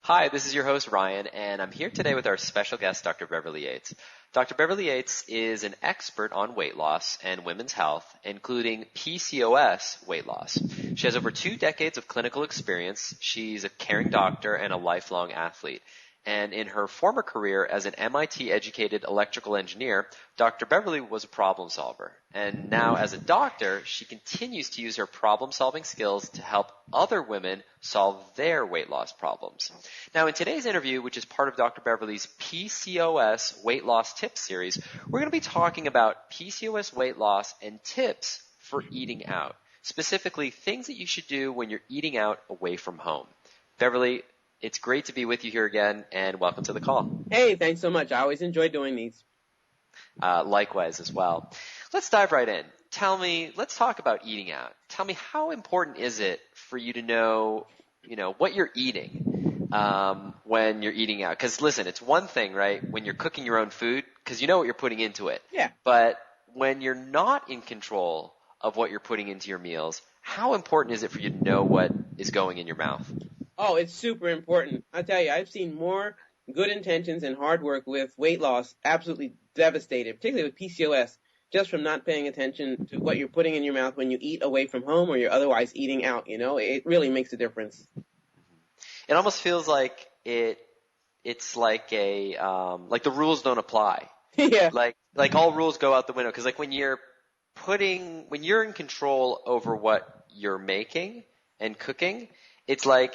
Hi, this is your host, Ryan, and I'm here today with our special guest, Dr. Beverly Yates. Dr. Beverly Yates is an expert on weight loss and women's health, including PCOS weight loss. She has over 2 decades of clinical experience. She's a caring doctor and a lifelong athlete. And in her former career as an MIT-educated electrical engineer, Dr. Beverly was a problem solver. And now as a doctor, she continues to use her problem-solving skills to help other women solve their weight loss problems. Now in today's interview, which is part of Dr. Beverly's PCOS weight loss tips series, we're going to be talking about PCOS weight loss and tips for eating out. Specifically, things that you should do when you're eating out away from home. Beverly, it's great to be with you here again, and welcome to the call. Hey, thanks so much. I always enjoy doing these. Likewise as well. Let's dive right in. Let's talk about eating out. Tell me, how important is it for you to know, what you're eating when you're eating out? Because listen, it's one thing, right, when you're cooking your own food, because you know what you're putting into it. Yeah. But when you're not in control of what you're putting into your meals, how important is it for you to know what is going in your mouth? Oh, it's super important. I tell you, I've seen more good intentions and hard work with weight loss absolutely devastated, particularly with PCOS, just from not paying attention to what you're putting in your mouth when you eat away from home or you're otherwise eating out. It really makes a difference. It almost feels like it's like like the rules don't apply. Yeah. Like all rules go out the window. Because like when you're in control over what you're making and cooking, it's like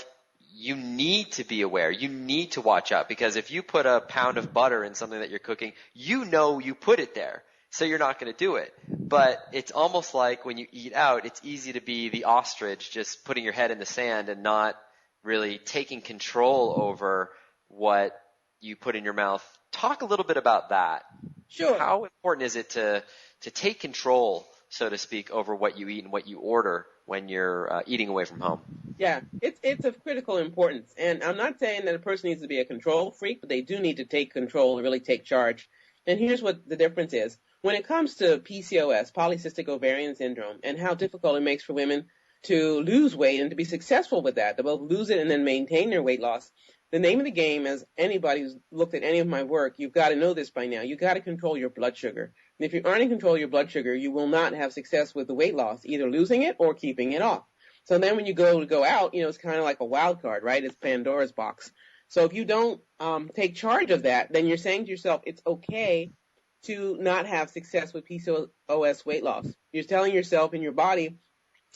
you need to be aware. You need to watch out, because if you put a pound of butter in something that you're cooking, you put it there, so you're not going to do it. But it's almost like when you eat out, it's easy to be the ostrich, just putting your head in the sand and not really taking control over what you put in your mouth. Talk a little bit about that. Sure. How important is it to take control, so to speak, over what you eat and what you order when you're eating away from home? Yeah, it's of critical importance. And I'm not saying that a person needs to be a control freak, but they do need to take control and really take charge. And here's what the difference is. When it comes to PCOS, polycystic ovarian syndrome, and how difficult it makes for women to lose weight and to be successful with that, to both lose it and then maintain their weight loss, the name of the game, as anybody who's looked at any of my work, you've got to know this by now. You've got to control your blood sugar. And if you aren't in control of your blood sugar, you will not have success with the weight loss, either losing it or keeping it off. So then when you go out, it's kind of like a wild card, right? It's Pandora's box. So if you don't take charge of that, then you're saying to yourself, it's okay to not have success with PCOS weight loss. You're telling yourself and your body,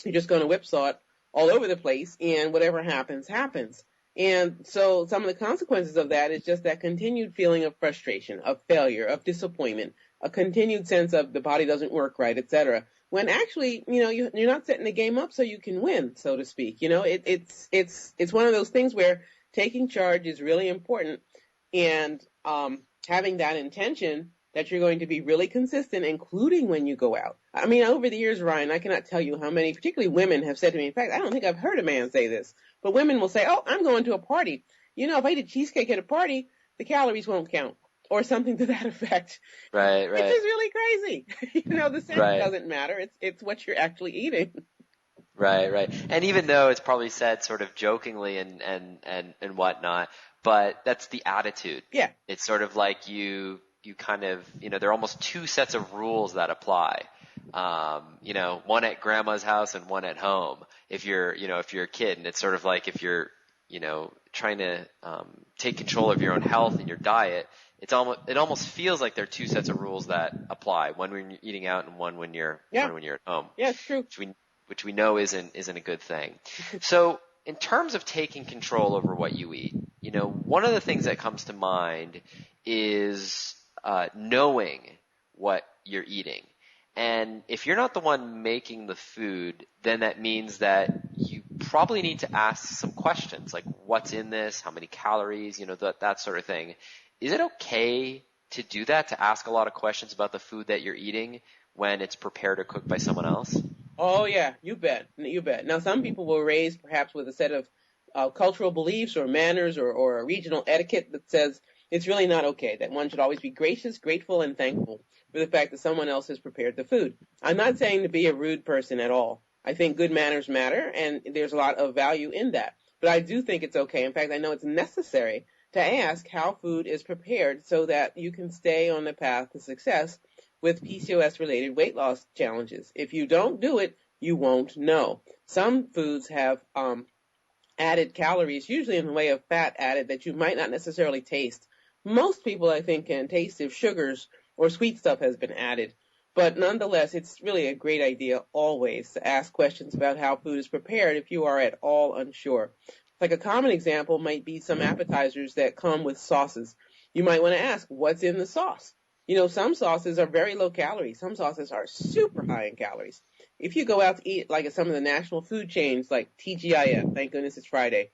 you're just going to whipsaw it all over the place, and whatever happens, happens. And so some of the consequences of that is just that continued feeling of frustration, of failure, of disappointment, a continued sense of the body doesn't work right, etc. When actually, you're not setting the game up so you can win, so to speak. It's one of those things where taking charge is really important, and having that intention that you're going to be really consistent, including when you go out. I mean, over the years, Ryan, I cannot tell you how many, particularly women, have said to me, in fact, I don't think I've heard a man say this, but women will say, oh, I'm going to a party. If I eat a cheesecake at a party, the calories won't count, or something to that effect. Right. Which is really crazy. The sense doesn't matter. It's what you're actually eating. Right. And even though it's probably said sort of jokingly and whatnot, but that's the attitude. Yeah. It's sort of like you kind of, there are almost 2 sets of rules that apply. One at grandma's house and one at home. If you're a kid, and it's sort of like if you're, trying to take control of your own health and your diet, it almost feels like there are 2 sets of rules that apply. One when you're eating out and one when you're at home. Yeah, it's true. Which we know isn't a good thing. So in terms of taking control over what you eat, one of the things that comes to mind is knowing what you're eating. And if you're not the one making the food, then that means that you probably need to ask some questions, like what's in this, how many calories, that sort of thing. Is it okay to do that, to ask a lot of questions about the food that you're eating when it's prepared or cooked by someone else? Oh, yeah, you bet. Now, some people were raised perhaps with a set of cultural beliefs or manners or a regional etiquette that says it's really not okay, that one should always be gracious, grateful, and thankful for the fact that someone else has prepared the food. I'm not saying to be a rude person at all. I think good manners matter, and there's a lot of value in that. But I do think it's okay. In fact, I know it's necessary to ask how food is prepared so that you can stay on the path to success with PCOS-related weight loss challenges. If you don't do it, you won't know. Some foods have added calories, usually in the way of fat added, that you might not necessarily taste. Most people, I think, can taste if sugars or sweet stuff has been added. But nonetheless, it's really a great idea always to ask questions about how food is prepared if you are at all unsure. Like a common example might be some appetizers that come with sauces. You might want to ask, what's in the sauce? Some sauces are very low calorie. Some sauces are super high in calories. If you go out to eat like at some of the national food chains like TGIF, thank goodness it's Friday,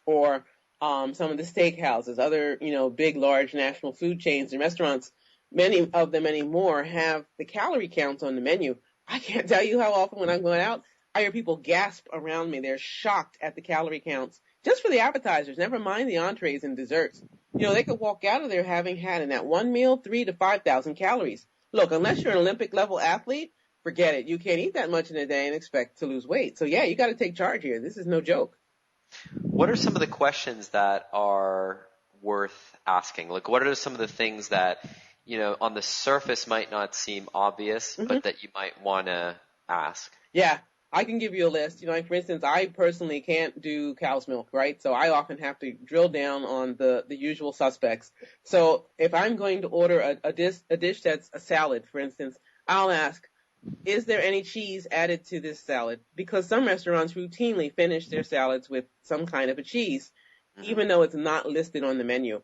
or some of the steakhouses, other, big, large national food chains and restaurants, many of them anymore have the calorie counts on the menu. I can't tell you how often when I'm going out, I hear people gasp around me. They're shocked at the calorie counts just for the appetizers, never mind the entrees and desserts. They could walk out of there having had in that one meal 3,000 to 5,000 calories. Look, unless you're an Olympic level athlete, forget it. You can't eat that much in a day and expect to lose weight. So yeah, you got to take charge here. This is no joke. What are some of the questions that are worth asking? Like, what are some of the things that, on the surface might not seem obvious, but that you might want to ask? Yeah, I can give you a list. Like for instance, I personally can't do cow's milk, right? So I often have to drill down on the usual suspects. So if I'm going to order a dish that's a salad, for instance, I'll ask, is there any cheese added to this salad? Because some restaurants routinely finish their salads with some kind of a cheese, even though it's not listed on the menu.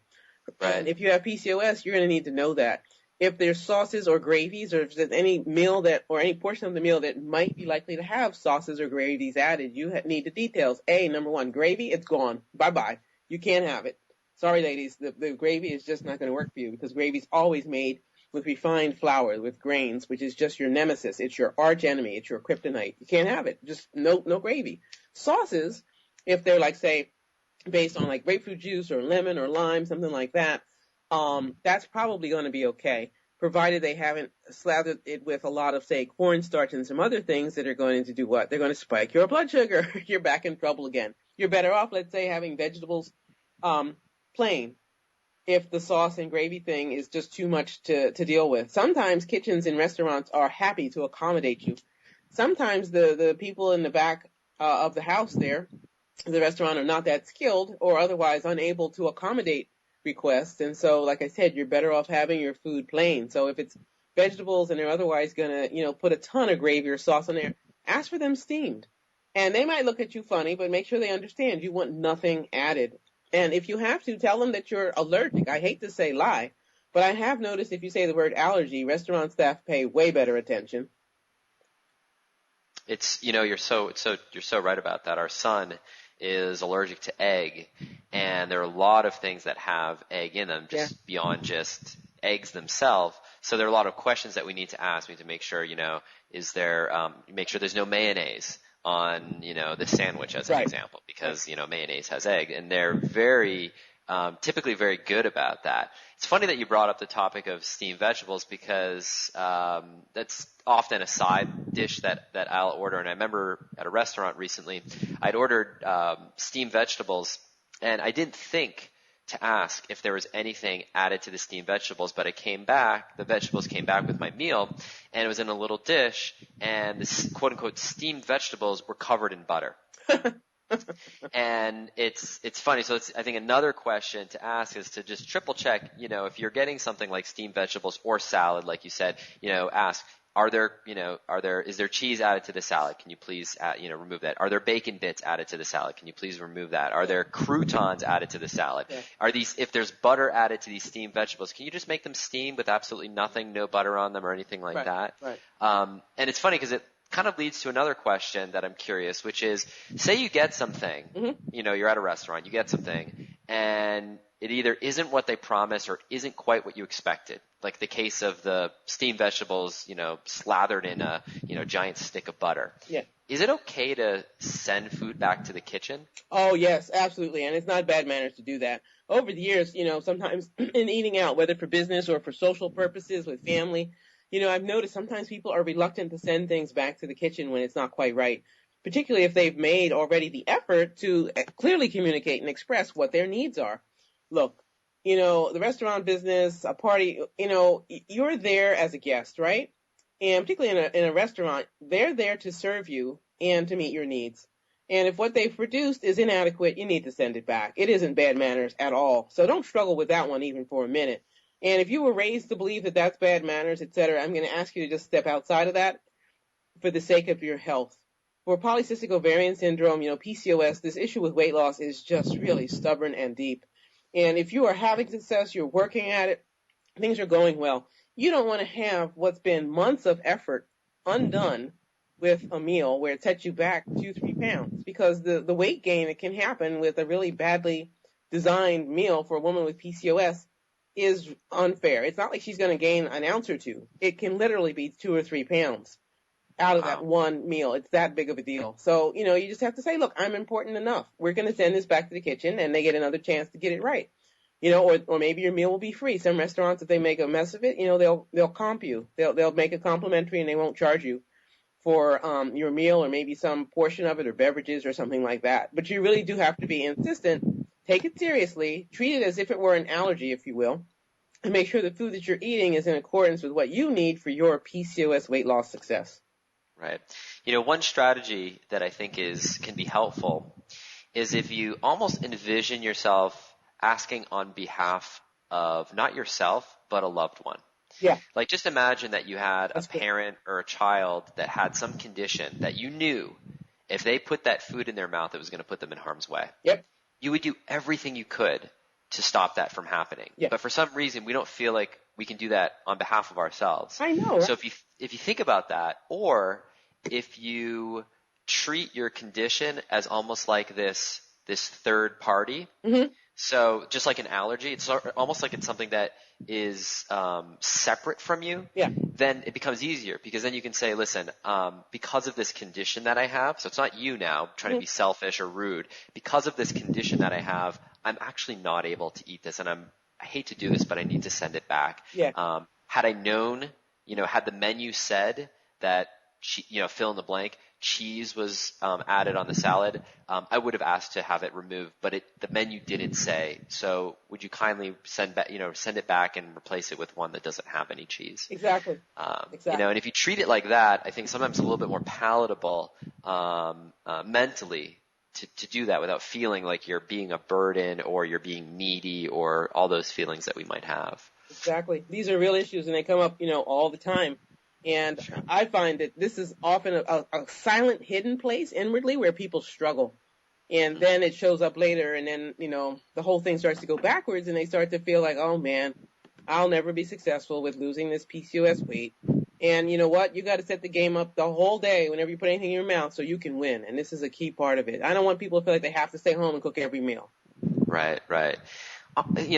Right. And if you have PCOS, you're going to need to know that. If there's sauces or gravies, or if there's any meal or any portion of the meal that might be likely to have sauces or gravies added, you need the details. Number one, gravy, it's gone. Bye-bye. You can't have it. Sorry, ladies, the gravy is just not going to work for you because gravy's always made with refined flour, with grains, which is just your nemesis. It's your arch enemy. It's your kryptonite. You can't have it. Just no gravy. Sauces, if they're like, say, based on like grapefruit juice or lemon or lime, something like that, that's probably going to be okay, provided they haven't slathered it with a lot of, say, cornstarch and some other things that are going to do what? They're going to spike your blood sugar. You're back in trouble again. You're better off, let's say, having vegetables plain, if the sauce and gravy thing is just too much to deal with. Sometimes kitchens in restaurants are happy to accommodate you. Sometimes the people in the back of the house there, the restaurant, are not that skilled or otherwise unable to accommodate requests. And so, like I said, you're better off having your food plain. So if it's vegetables and they're otherwise going to, put a ton of gravy or sauce on there, ask for them steamed. And they might look at you funny, but make sure they understand you want nothing added. And if you have to, tell them that you're allergic. I hate to say lie, but I have noticed if you say the word allergy, restaurant staff pay way better attention. It's, you're so right about that. Our son is allergic to egg, and there are a lot of things that have egg in them, just beyond just eggs themselves. So there are a lot of questions that we need to ask. We need to make sure, make sure there's no mayonnaise on, the sandwich as an example, because, mayonnaise has egg, and they're very, typically very good about that. It's funny that you brought up the topic of steamed vegetables because, that's often a side dish that I'll order. And I remember at a restaurant recently, I'd ordered, steamed vegetables, and I didn't think to ask if there was anything added to the steamed vegetables, but the vegetables came back with my meal, and it was in a little dish, and the quote unquote steamed vegetables were covered in butter. And it's funny. So it's, I think another question to ask is to just triple check, if you're getting something like steamed vegetables or salad, like you said, ask, is there cheese added to the salad? Can you please, remove that? Are there bacon bits added to the salad? Can you please remove that? Are there croutons added to the salad? Yeah. If there's butter added to these steamed vegetables, can you just make them steamed with absolutely nothing, no butter on them or anything like that? Right. And it's funny because it kind of leads to another question that I'm curious, which is, say you get something, you're at a restaurant, you get something, and it either isn't what they promised or isn't quite what you expected. Like the case of the steamed vegetables, slathered in a, giant stick of butter. Yeah. Is it okay to send food back to the kitchen? Oh, yes, absolutely. And it's not bad manners to do that. Over the years, sometimes in eating out, whether for business or for social purposes with family, I've noticed sometimes people are reluctant to send things back to the kitchen when it's not quite right. particularly if they've made already the effort to clearly communicate and express what their needs are. Look, the restaurant business, a party, you're there as a guest, right? And particularly in a restaurant, they're there to serve you and to meet your needs. And if what they've produced is inadequate, you need to send it back. It isn't bad manners at all. So don't struggle with that one even for a minute. And if you were raised to believe that that's bad manners, et cetera, I'm going to ask you to just step outside of that for the sake of your health. For polycystic ovarian syndrome, PCOS, this issue with weight loss is just really stubborn and deep. And if you are having success, you're working at it, things are going well, you don't want to have what's been months of effort undone with a meal where it sets you back 2-3 pounds, because the weight gain that can happen with a really badly designed meal for a woman with PCOS is unfair. It's not like she's going to gain an ounce or two. It can literally be 2 or 3 pounds out of that one meal. It's that big of a deal. So, you just have to say, look, I'm important enough. We're going to send this back to the kitchen, and they get another chance to get it right. Or maybe your meal will be free. Some restaurants, if they make a mess of it, they'll comp you. They'll make it complimentary, and they won't charge you for your meal, or maybe some portion of it, or beverages or something like that. But you really do have to be insistent. Take it seriously. Treat it as if it were an allergy, if you will, and make sure the food that you're eating is in accordance with what you need for your PCOS weight loss success. Right. One strategy that I think can be helpful is if you almost envision yourself asking on behalf of not yourself, but a loved one. Yeah. Like, just imagine that you had a parent or a child that had some condition that you knew if they put that food in their mouth, it was going to put them in harm's way. Yep. You would do everything you could to stop that from happening. Yeah. But for some reason, we don't feel like we can do that on behalf of ourselves. I know. Right? So if you think about that, or if you treat your condition as almost like this third party, mm-hmm. So just like an allergy, it's almost like it's something that is separate from you. Yeah. Then it becomes easier, because then you can say, listen, because of this condition that I have, so it's not you now trying to be selfish or rude. Because of this condition that I have, I'm actually not able to eat this, and I hate to do this, but I need to send it back. Yeah. Had I known, had the menu said that, fill in the blank, cheese was added on the salad, I would have asked to have it removed, but the menu didn't say. So would you kindly send it back and replace it with one that doesn't have any cheese? Exactly. Exactly. And if you treat it like that, I think sometimes it's a little bit more palatable mentally to do that without feeling like you're being a burden or you're being needy or all those feelings that we might have. Exactly. These are real issues, and they come up, all the time. And I find that this is often a silent, hidden place inwardly where people struggle. And then it shows up later, and then, the whole thing starts to go backwards, and they start to feel like, oh, man, I'll never be successful with losing this PCOS weight. And you know what? You got to set the game up the whole day whenever you put anything in your mouth so you can win. And this is a key part of it. I don't want people to feel like they have to stay home and cook every meal. Right.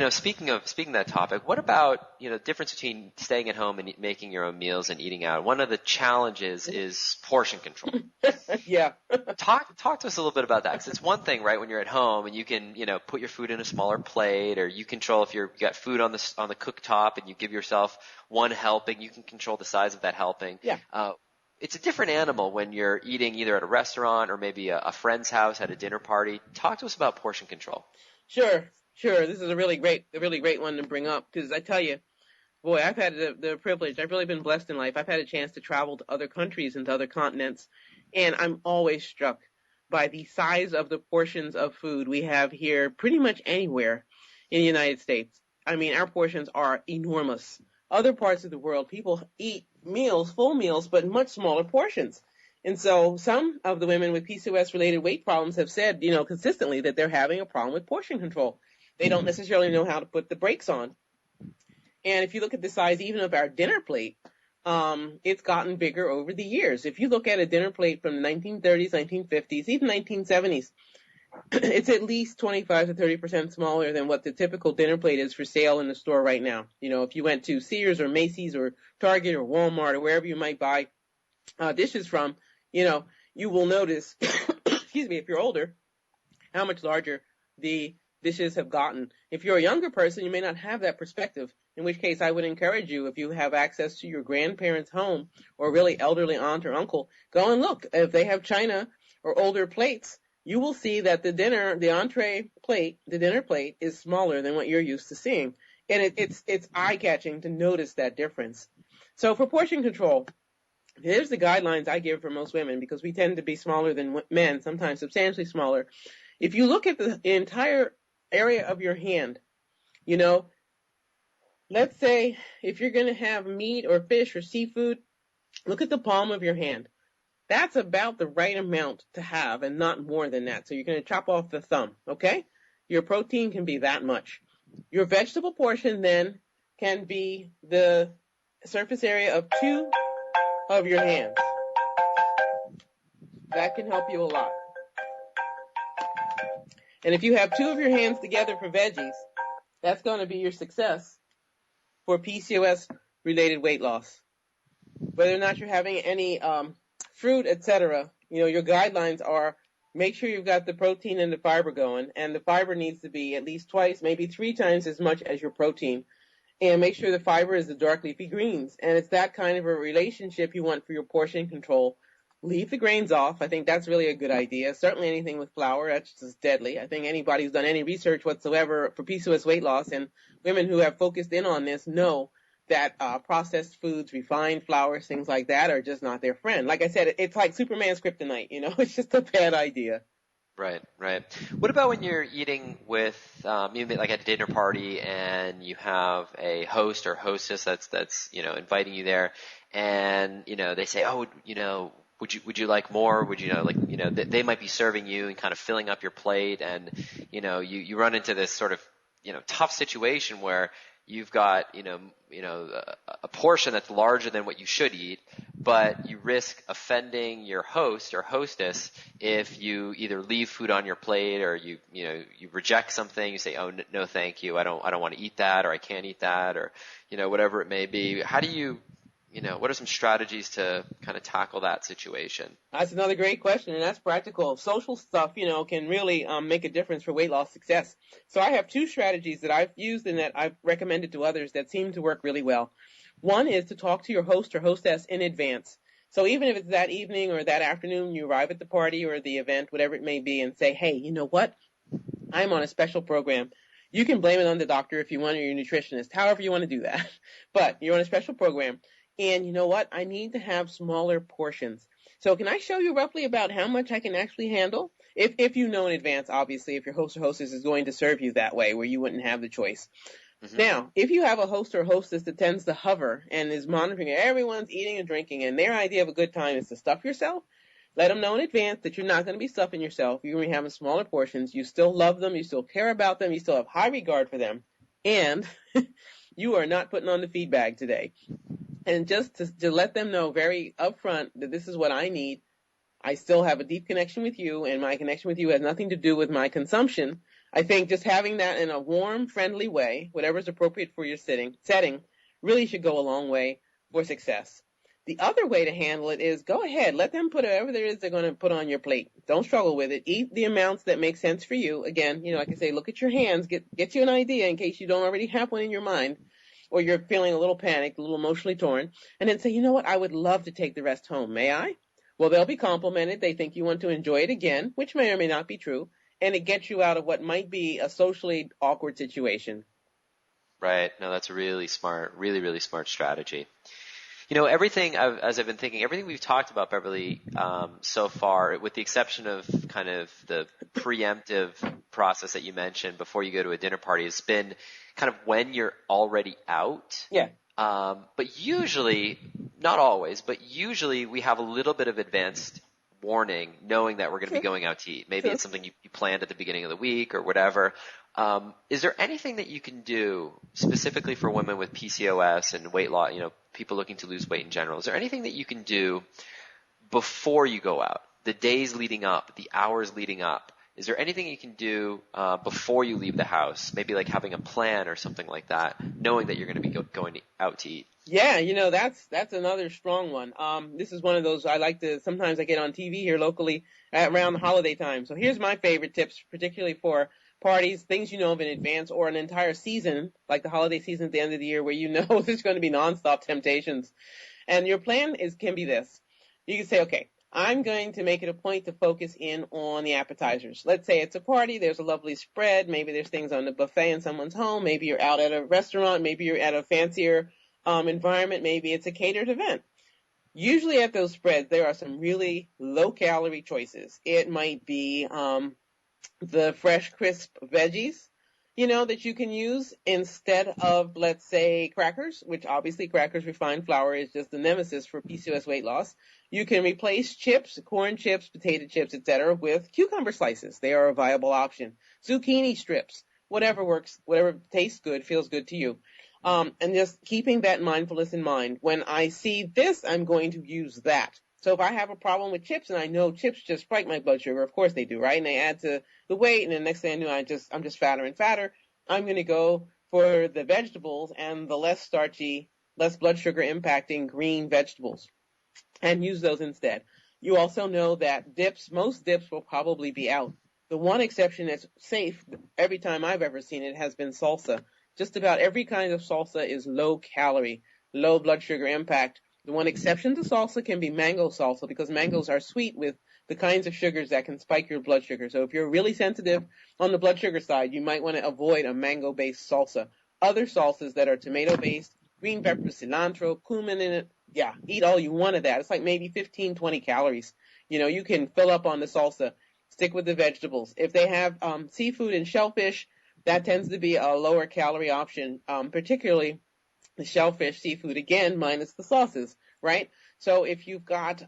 Speaking of that topic, what about, difference between staying at home and making your own meals and eating out? One of the challenges is portion control. Yeah. Talk to us a little bit about that, because it's one thing, right, when you're at home and you can, put your food in a smaller plate, or you control if you got food on the cooktop and you give yourself one helping, you can control the size of that helping. Yeah. It's a different animal when you're eating either at a restaurant or maybe a friend's house at a dinner party. Talk to us about portion control. Sure. This is a really great one to bring up, because I tell you, boy, I've had the privilege. I've really been blessed in life. I've had a chance to travel to other countries and to other continents, and I'm always struck by the size of the portions of food we have here pretty much anywhere in the United States. I mean, our portions are enormous. Other parts of the world, people eat full meals, but much smaller portions. And so some of the women with PCOS-related weight problems have said, consistently that they're having a problem with portion control. They don't necessarily know how to put the brakes on. And if you look at the size even of our dinner plate, it's gotten bigger over the years. If you look at a dinner plate from the 1930s, 1950s, even 1970s, it's at least 25 to 30% smaller than what the typical dinner plate is for sale in the store right now. If you went to Sears or Macy's or Target or Walmart or wherever you might buy dishes from, you will notice, excuse me, if you're older, how much larger the dishes have gotten. If you're a younger person, you may not have that perspective, in which case I would encourage you, if you have access to your grandparents' home or really elderly aunt or uncle, go and look. If they have china or older plates, you will see that the dinner plate is smaller than what you're used to seeing. And it's eye-catching to notice that difference. So for portion control, here's the guidelines I give for most women, because we tend to be smaller than men, sometimes substantially smaller. If you look at the entire area of your hand, let's say if you're going to have meat or fish or seafood, look at the palm of your hand. That's about the right amount to have and not more than that. So you're going to chop off the thumb, okay? Your protein can be that much. Your vegetable portion then can be the surface area of 2 of your hands. That can help you a lot. And if you have 2 of your hands together for veggies, that's going to be your success for PCOS-related weight loss. Whether or not you're having any fruit, etc., your guidelines are make sure you've got the protein and the fiber going, and the fiber needs to be at least twice, maybe 3 times as much as your protein. And make sure the fiber is the dark leafy greens. And it's that kind of a relationship you want for your portion control. Leave the grains off. I think that's really a good idea. Certainly anything with flour, that's just deadly. I think anybody who's done any research whatsoever for PCOS weight loss, and women who have focused in on this know that processed foods, refined flours, things like that are just not their friend. Like I said, it's like Superman's kryptonite, it's just a bad idea. Right, right. What about when you're eating with, like at a dinner party and you have a host or hostess that's inviting you there, and they say, oh, would you like more? Would they might be serving you and kind of filling up your plate, and you run into this sort of tough situation where you've got a portion that's larger than what you should eat, but you risk offending your host or hostess if you either leave food on your plate or you reject something. You say, oh, no, thank you, I don't want to eat that, or I can't eat that, or whatever it may be. How do you what are some strategies to kind of tackle that situation? That's another great question, and that's practical. Social stuff, can really make a difference for weight loss success. So I have 2 strategies that I've used and that I've recommended to others that seem to work really well. One is to talk to your host or hostess in advance. So even if it's that evening or that afternoon, you arrive at the party or the event, whatever it may be, and say, hey, you know what? I'm on a special program. You can blame it on the doctor if you want, or your nutritionist, however you want to do that. But you're on a special program. And you know what? I need to have smaller portions. So can I show you roughly about how much I can actually handle? If you know in advance, obviously, if your host or hostess is going to serve you that way where you wouldn't have the choice. Mm-hmm. Now, if you have a host or hostess that tends to hover and is monitoring everyone's eating and drinking, and their idea of a good time is to stuff yourself, let them know in advance that you're not going to be stuffing yourself. You're going to be having smaller portions. You still love them. You still care about them. You still have high regard for them. And you are not putting on the feed bag today. And just to let them know very upfront that this is what I need. I still have a deep connection with you, and my connection with you has nothing to do with my consumption. I think just having that in a warm, friendly way, whatever is appropriate for your setting, really should go a long way for success. The other way to handle it is go ahead. Let them put whatever there is they're going to put on your plate. Don't struggle with it. Eat the amounts that make sense for you. Again, like I say, look at your hands. Get you an idea in case you don't already have one in your mind, or you're feeling a little panicked, a little emotionally torn, and then say, you know what, I would love to take the rest home. May I? Well, they'll be complimented. They think you want to enjoy it again, which may or may not be true, and it gets you out of what might be a socially awkward situation. Right. No, that's a really smart, really, really smart strategy. Everything, as I've been thinking, everything we've talked about, Beverly, so far, with the exception of kind of the preemptive process that you mentioned before you go to a dinner party, has been kind of when you're already out. Yeah. But usually, not always, but usually we have a little bit of advanced warning, knowing that we're going to be going out to eat. Maybe it's something you planned at the beginning of the week or whatever. Is there anything that you can do specifically for women with PCOS and weight loss, people looking to lose weight in general? Is there anything that you can do before you go out, the days leading up, the hours leading up? Is there anything you can do before you leave the house, maybe like having a plan or something like that, knowing that you're going to be going out to eat? Yeah, that's another strong one. This is one of those sometimes I get on TV here locally around the holiday time. So here's my favorite tips, particularly for parties, things of in advance, or an entire season, like the holiday season at the end of the year, where there's going to be nonstop temptations. And your plan can be this. You can say, okay, I'm going to make it a point to focus in on the appetizers. Let's say it's a party, there's a lovely spread, maybe there's things on the buffet in someone's home, maybe you're out at a restaurant, maybe you're at a fancier environment, maybe it's a catered event. Usually at those spreads, there are some really low-calorie choices. It might be the fresh, crisp veggies, that you can use instead of, let's say, crackers, which obviously crackers, refined flour, is just the nemesis for PCOS weight loss. You can replace chips, corn chips, potato chips, etc., with cucumber slices. They are a viable option. Zucchini strips, whatever works, whatever tastes good, feels good to you. And just keeping that mindfulness in mind. When I see this, I'm going to use that. So if I have a problem with chips, and I know chips just spike my blood sugar, of course they do, right? And they add to the weight, and the next thing I know, I'm just fatter and fatter. I'm going to go for the vegetables and the less starchy, less blood sugar impacting green vegetables, and use those instead. You also know that most dips will probably be out. The one exception that's safe every time I've ever seen it has been salsa. Just about every kind of salsa is low calorie, low blood sugar impact. The one exception to salsa can be mango salsa, because mangoes are sweet with the kinds of sugars that can spike your blood sugar. So if you're really sensitive on the blood sugar side, you might want to avoid a mango-based salsa. Other salsas that are tomato-based, green pepper, cilantro, cumin in it, yeah, eat all you want of that. It's like maybe 15, 20 calories. You can fill up on the salsa. Stick with the vegetables. If they have seafood and shellfish, that tends to be a lower calorie option, particularly the shellfish, seafood, again, minus the sauces, right? So if you've got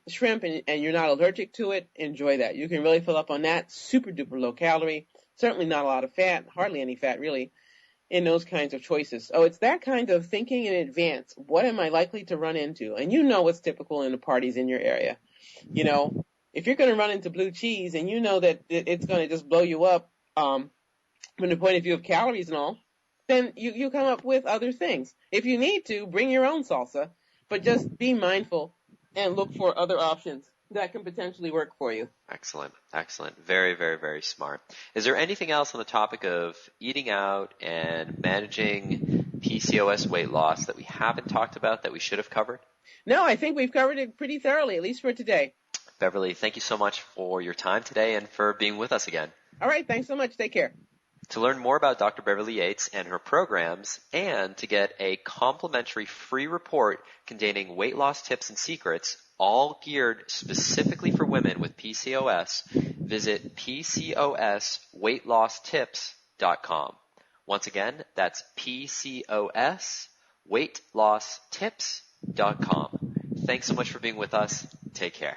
shrimp and you're not allergic to it, enjoy that. You can really fill up on that. Super duper low calorie. Certainly not a lot of fat, hardly any fat really, in those kinds of choices. So it's that kind of thinking in advance. What am I likely to run into? And you know what's typical in the parties in your area. If you're going to run into blue cheese and you know that it's going to just blow you up from the point of view of calories and all, then you come up with other things. If you need to, bring your own salsa, but just be mindful and look for other options that can potentially work for you. Excellent. Excellent. Very, very, very smart. Is there anything else on the topic of eating out and managing PCOS weight loss that we haven't talked about that we should have covered? No, I think we've covered it pretty thoroughly, at least for today. Beverly, thank you so much for your time today and for being with us again. All right. Thanks so much. Take care. To learn more about Dr. Beverly Yates and her programs, and to get a complimentary free report containing weight loss tips and secrets, all geared specifically for women with PCOS, visit PCOSweightlosstips.com. Once again, that's PCOSweightlosstips.com. Thanks so much for being with us. Take care.